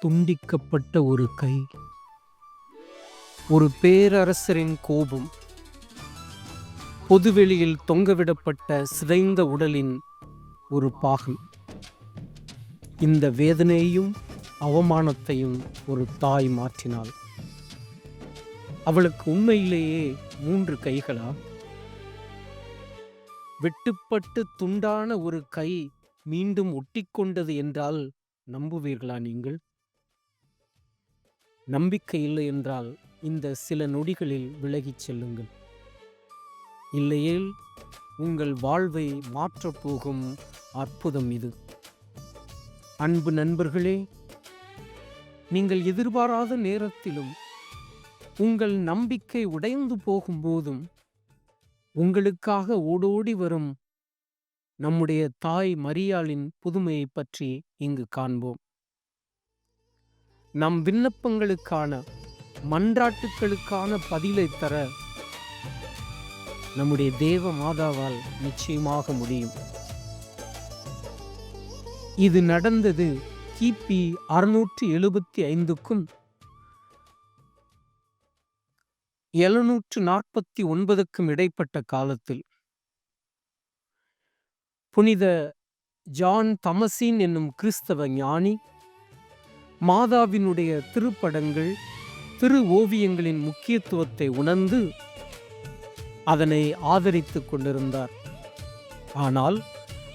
துண்டிக்கப்பட்ட ஒரு கை, ஒரு பேரரசரின் கோபம், பொதுவெளியில் தொங்கவிடப்பட்ட சிதைந்த உடலின் ஒரு பாகம். இந்த வேதனையையும் அவமானத்தையும் ஒரு தாய் மாற்றினாள். அவளுக்கு உண்மையிலேயே 3 கைகளா? வெட்டுப்பட்டு துண்டான ஒரு கை மீண்டும் ஒட்டிக்கொண்டது என்றால் நம்புவீர்களா நீங்கள்? நம்பிக்கை இல்லை என்றால் இந்த சில நொடிகளில் விலகிச் செல்லுங்கள். இல்லையேல் உங்கள் வாழ்வை மாற்றப்போகும் அற்புதம் இது. அன்பு நண்பர்களே, நீங்கள் எதிர்பாராத நேரத்திலும் உங்கள் நம்பிக்கை உடைந்து போகும்போதும் உங்களுக்காக ஓடோடி வரும் நம்முடைய தாய் மரியாளின் புதுமையை பற்றி இங்கு காண்போம். நம் விண்ணப்பங்களுக்கான, மன்றாட்டுக்களுக்கான பதிலை தர நம்முடைய தேவ மாதாவால் நிச்சயமாக முடியும். இது நடந்தது கிபி 675க்கும் 749க்கும் இடைப்பட்ட காலத்தில். புனித ஜான் தமசின் என்னும் கிறிஸ்தவ ஞானி மாதாவினுடைய திருப்படங்கள், திரு ஓவியங்களின் முக்கியத்துவத்தை உணர்ந்து அதனை ஆதரித்து கொண்டிருந்தார். ஆனால்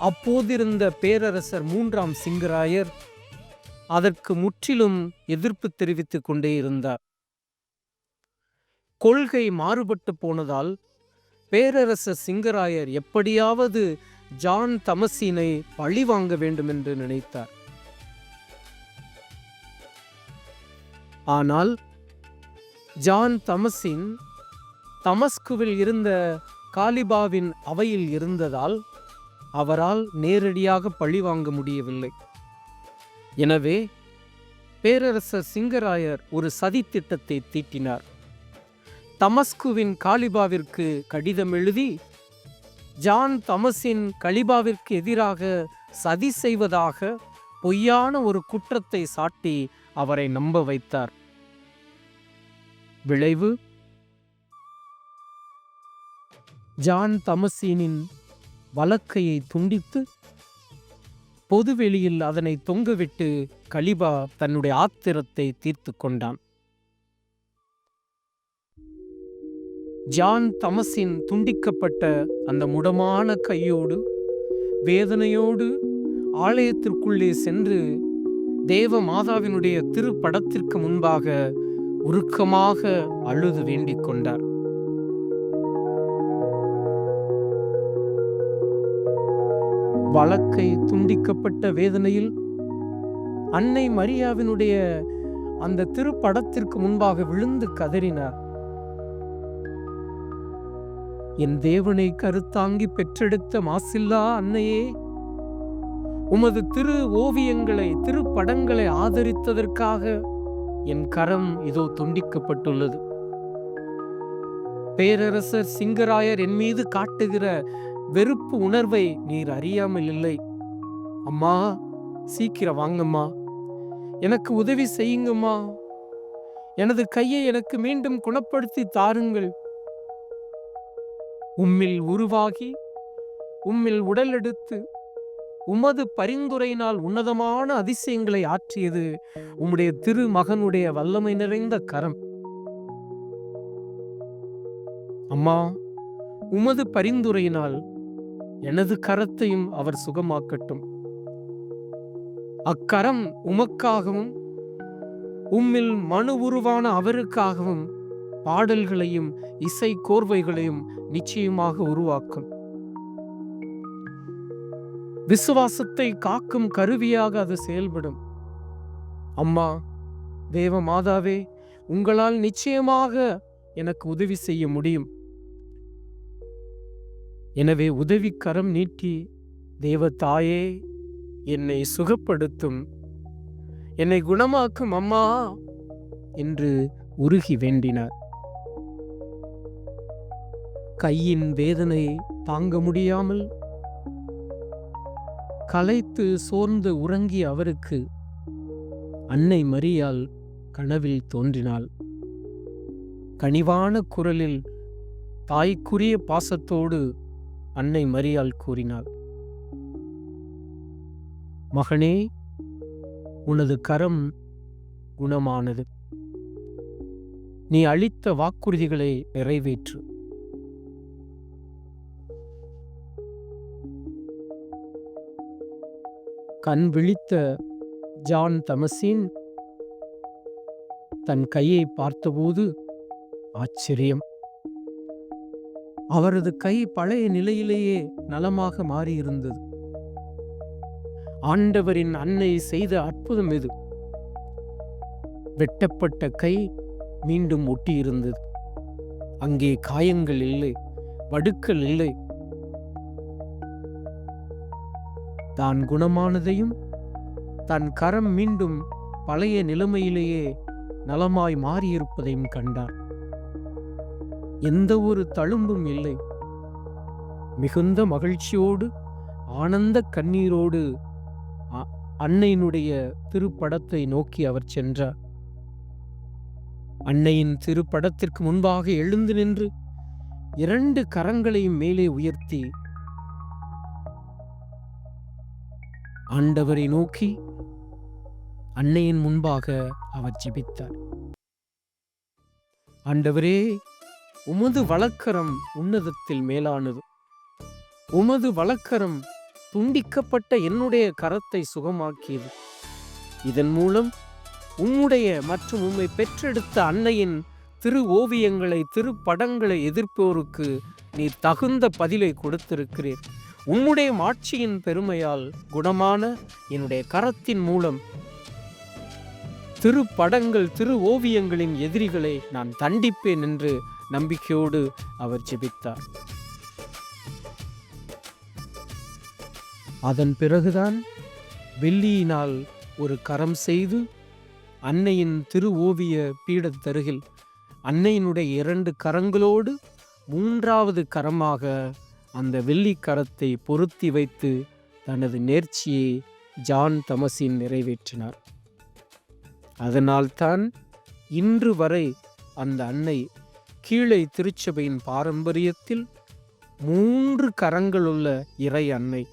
அப்போதிருந்த பேரரசர் 3ஆம் சிங்கராயர் அதற்கு முற்றிலும் எதிர்ப்பு தெரிவித்துக் கொண்டே இருந்தார். கொள்கை மாறுபட்டு போனதால் பேரரசர் சிங்கராயர் எப்படியாவது ஜான் தமசினை பழிவாங்க வேண்டும் என்று நினைத்தார். ஆனால் ஜான் தமசின் தமஸ்குவில் இருந்த காலிபாவின் அவையில் இருந்ததால் அவரால் நேரடியாக பழிவாங்க முடியவில்லை. எனவே பேரரசர் சிங்கராயர் ஒரு சதித்திட்டத்தை தீட்டினார். தமஸ்குவின் காலிபாவிற்கு கடிதம் எழுதி ஜான் தமசின் கலிபாவிற்கு எதிராக சதி செய்வதாக பொய்யான ஒரு குற்றத்தை சாட்டி அவரை நம்ப வைத்தார். விளைவு, ஜான் தமசினின் வலக்கையை துண்டித்து பொதுவெளியில் அதனை தொங்கவிட்டு கலிபா தன்னுடைய ஆத்திரத்தை தீர்த்து கொண்டான். ஜான் தமசின் துண்டிக்கப்பட்ட அந்த முடமான கையோடு வேதனையோடு ஆலயத்திற்குள்ளே சென்று தேவ மாதாவினுடைய திருப்படத்திற்கு முன்பாக உருக்கமாக அழுது வேண்டிக் கொண்டார். வலக்கை துண்டிக்கப்பட்ட வேதனையில் அன்னை மரியாவினுடைய அந்த திருப்படத்திற்கு முன்பாக விழுந்து கதறினார். என் தேவனை கருத்தாங்கி பெற்றெடுத்த மாசில்லா அன்னையே, உமது திரு ஓவியங்களை, திருப்படங்களை ஆதரித்ததற்காக என் கரம் இதோ துண்டிக்கப்பட்டுள்ளது. பேரரசர் சிங்கராயர் என் மீது காட்டுகிற வெறுப்பு உணர்வை நீர் அறியாமல் இல்லை. அம்மா, சீக்கிரம் வாங்கம்மா, எனக்கு உதவி செய்யுங்கம்மா, எனது கையை எனக்கு மீண்டும் குணப்படுத்தி தாருங்கள். உம்மில் உருவாகி உம்மில் உடல் எடுத்து உமது பரிந்துரையினால் உன்னதமான அதிசயங்களை ஆற்றியது உம்முடைய திருமகனுடைய வல்லமை நிறைந்த கரம். அம்மா, உமது பரிந்துரையினால் எனது கரத்தையும் அவர் சுகமாக்கட்டும். அக்கரம் உமக்காகவும் உம்மில் மனு உருவான அவருக்காகவும் பாடல்களையும் இசை கோர்வைகளையும் நிச்சயமாக உருவாக்கும். விசுவாசத்தை காக்கும் கருவியாக அது செயல்படும். அம்மா, தேவ மாதாவே, உங்களால் நிச்சயமாக எனக்கு உதவி செய்ய முடியும். எனவே உதவி கரம் நீட்டி, தேவ தாயே, என்னை சுகப்படுத்தும், என்னை குணமாக்கும் அம்மா என்று உருகி வேண்டினார். கையின் வேதனை தாங்க முடியாமல் களைத்து சோர்ந்து உறங்கிய அவருக்கு அன்னை மரியாள் கனவில் தோன்றினாள். கனிவான குரலில் தாய்க்குரிய பாசத்தோடு அன்னை மரியாள் கூறினாள், மகனே, உனது கரம் குணமானது. நீ அளித்த வாக்குறுதிகளை நிறைவேற்று. கண் விழித்த ஜான் தமசின் தன் கையை பார்த்தபோது ஆச்சரியம். அவரது கை பழைய நிலையிலேயே நலமாக மாறியிருந்தது. ஆண்டவரின் அன்னை செய்த அற்புதம் இது. வெட்டப்பட்ட கை மீண்டும் ஒட்டியிருந்தது. அங்கே காயங்கள் இல்லை, வடுக்கள் இல்லை. தான் குணமானதையும் தன் கரம் மீண்டும் பழைய நிலைமையிலேயே நலமாய் மாறியிருப்பதையும் கண்டார். எந்த ஒரு தழும்பும் இல்லை. மிகுந்த மகிழ்ச்சியோடு ஆனந்த கண்ணீரோடு அன்னையினுடைய திருப்படத்தை நோக்கி அவர் சென்றார். அன்னையின் திருப்படத்திற்கு முன்பாக எழுந்து நின்று 2 கரங்களையும் மேலே உயர்த்தி ஆண்டவரை நோக்கி அன்னையின் முன்பாக அவர் ஜெபித்தார். ஆண்டவரே, உமது வலக்கரம் உன்னதத்தில் மேலானது. உமது வலக்கரம் துண்டிக்கப்பட்ட என்னுடைய கரத்தை சுகமாக்கியது. இதன் மூலம் உம்முடைய மற்றும் உம்மை பெற்றெடுத்த அன்னையின் திரு ஓவியங்களை, திருப்படங்களை எதிர்ப்போருக்கு நீர் தகுந்த பதிலை கொடுத்திருக்கிறீர். உம்முடைய மாட்சியின் பெருமையால் குணமான என்னுடைய கரத்தின் மூலம் திருப்படங்கள், திரு ஓவியங்களின் எதிரிகளை நான் தண்டிப்பேன் என்று நம்பிக்கையோடு அவர் ஜெபித்தார். அதன் பிறகுதான் வெள்ளியினால் ஒரு கரம் செய்து அன்னையின் திரு ஓவிய பீடத்தருகில் அன்னையினுடைய 2 கரங்களோடு 3வது கரமாக அந்த வெள்ளி கரத்தை பொருத்தி வைத்து தனது நேர்ச்சியை ஜான் தமசின் நிறைவேற்றினார். அதனால்தான் இன்று வரை அந்த அன்னை கீழே திருச்சபையின் பாரம்பரியத்தில் 3 கரங்களுள்ள இறை அன்னை,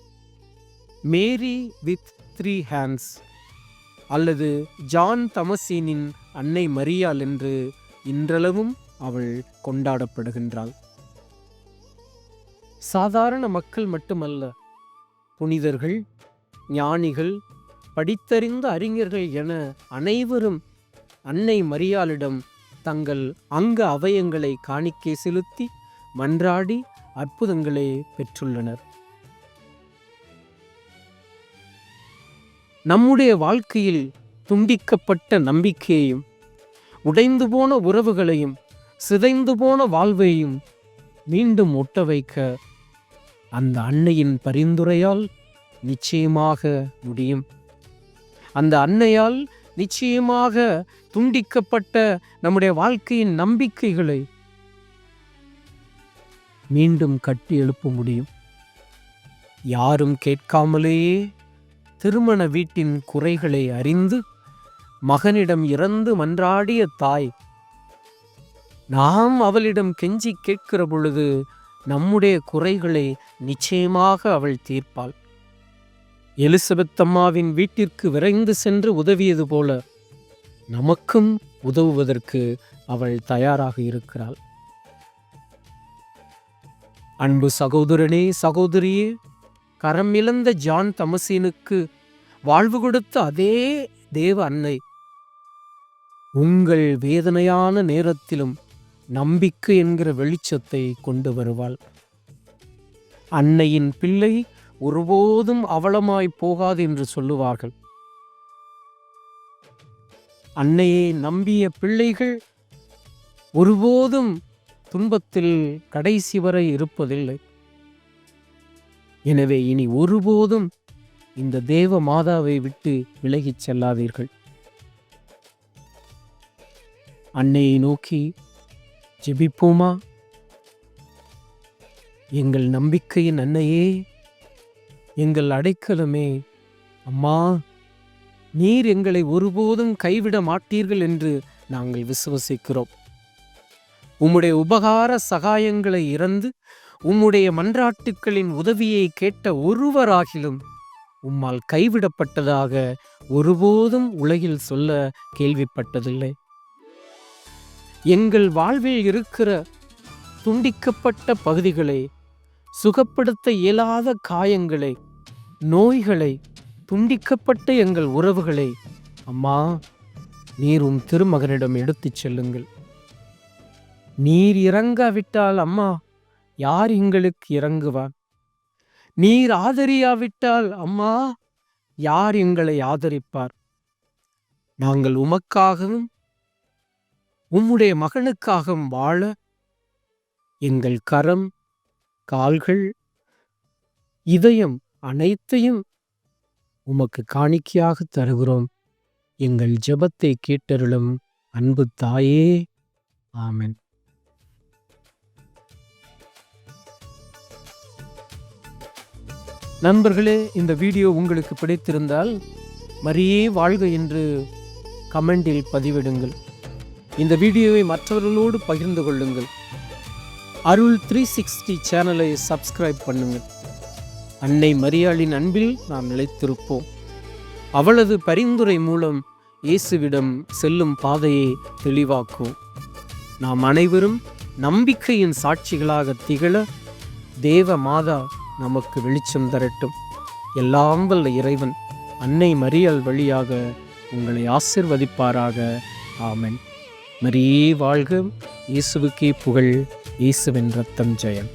மேரி வித் 3 ஹேண்ட்ஸ் அல்லது ஜான் தமசீனின் அன்னை மரியாள் என்று இன்றளவும் அவள் கொண்டாடப்படுகின்றாள். சாதாரண மக்கள் மட்டுமல்ல, புனிதர்கள், ஞானிகள், படித்தறிந்த அறிஞர்கள் என அனைவரும் அன்னை மரியாளிடம் தங்கள் அங்க அவயங்களை காணிக்கை செலுத்தி மன்றாடி அற்புதங்களை பெற்றுள்ளனர். நம்முடைய வாழ்க்கையில் துண்டிக்கப்பட்ட நம்பிக்கையையும், உடைந்து போன உறவுகளையும், சிதைந்து போன வாழ்வையும் மீண்டும் ஒட்ட வைக்க அந்த அன்னையின் பரிந்துரையால் நிச்சயமாக முடியும். அந்த அன்னையால் நிச்சயமாக துண்டிக்கப்பட்ட நம்முடைய வாழ்க்கையின் நம்பிக்கைகளை மீண்டும் கட்டி எழுப்ப முடியும். யாரும் கேட்காமலேயே திருமண வீட்டின் குறைகளை அறிந்து மகனிடம் இறந்து மன்றாடிய தாய், நாம் அவளிடம் கெஞ்சி கேட்கிற பொழுது நம்முடைய குறைகளை நிச்சயமாக அவள் தீர்ப்பாள். எலிசபெத் அம்மாவின் வீட்டிற்கு விரைந்து சென்று உதவியது போல நமக்கும் உதவுவதற்கு அவள் தயாராக இருக்கிறாள். அன்பு சகோதரனே, சகோதரியே, கரம் இழந்த ஜான் தமசீனுக்கு வாழ்வு கொடுத்த அதே தேவ அன்னை உங்கள் வேதனையான நேரத்திலும் நம்பிக்கை என்கிற வெளிச்சத்தை கொண்டு வருவாள். அன்னையின் பிள்ளை ஒருபோதும் அவலமாய் போகாது என்று சொல்லுவார்கள். அன்னையை நம்பிய பிள்ளைகள் ஒருபோதும் துன்பத்தில் கடைசி வரை இருப்பதில்லை. எனவே இனி ஒருபோதும் இந்த தேவ மாதாவை விட்டு விலகிச் செல்லாதீர்கள். அன்னையை நோக்கி ஜெபிப்போமா? எங்கள் நம்பிக்கையின் அன்னையே, எங்கள் அடைக்கலமே, அம்மா, நீர் எங்களை ஒருபோதும் கைவிட மாட்டீர்கள் என்று நாங்கள் விசுவசிக்கிறோம். உம்முடைய உபகார சகாயங்களை இறந்து உம்முடைய மன்றாட்டுக்களின் உதவியை கேட்ட ஒருவராகிலும் உம்மால் கைவிடப்பட்டதாக ஒருபோதும் உலகில் சொல்ல கேள்விப்பட்டதில்லை. எங்கள் வாழ்வில் இருக்கிற துண்டிக்கப்பட்ட பகுதிகளை, சுகப்படுத்த இயலாத காயங்களை, நோய்களை, துண்டிக்கப்பட்ட எங்கள் உறவுகளை அம்மா நீர் உம் திருமகனிடம் எடுத்துச் செல்லுங்கள். நீர் இறங்காவிட்டால் அம்மா யார் எங்களுக்கு இறங்குவார்? நீர் ஆதரியாவிட்டால் அம்மா யார் எங்களை ஆதரிப்பார்? நாங்கள் உமக்காகவும் உம்முடைய மகனுக்காகவும் வாழ எங்கள் கரம், கால்கள், இதயம் அனைத்தையும் உமக்கு காணிக்கையாக தருகிறோம். எங்கள் ஜெபத்தை கேட்டருளும் அன்பு தாயே. ஆமென். நண்பர்களே, இந்த வீடியோ உங்களுக்கு பிடித்திருந்தால் மரியே வாழ்க என்று கமெண்டில் பதிவிடுங்கள். இந்த வீடியோவை மற்றவர்களோடு பகிர்ந்து கொள்ளுங்கள். அருள் 360 சேனலை சப்ஸ்கிரைப் பண்ணுங்கள். அன்னை மரியாளின் அன்பில் நாம் நிலைத்திருப்போம். அவளது பரிந்துரை மூலம் இயேசுவிடம் செல்லும் பாதையை தெளிவாக்குவோம். நாம் அனைவரும் நம்பிக்கையின் சாட்சிகளாக திகழ தேவ மாதா நமக்கு வெளிச்சம் தரட்டும். எல்லாம் வல்ல இறைவன் அன்னை மரியாள் வழியாக உங்களை ஆசிர்வதிப்பாராக. ஆமென். மரியே வாழ்க. இயேசுவுக்கே புகழ். இயேசுவின் ரத்தம் ஜெயம்.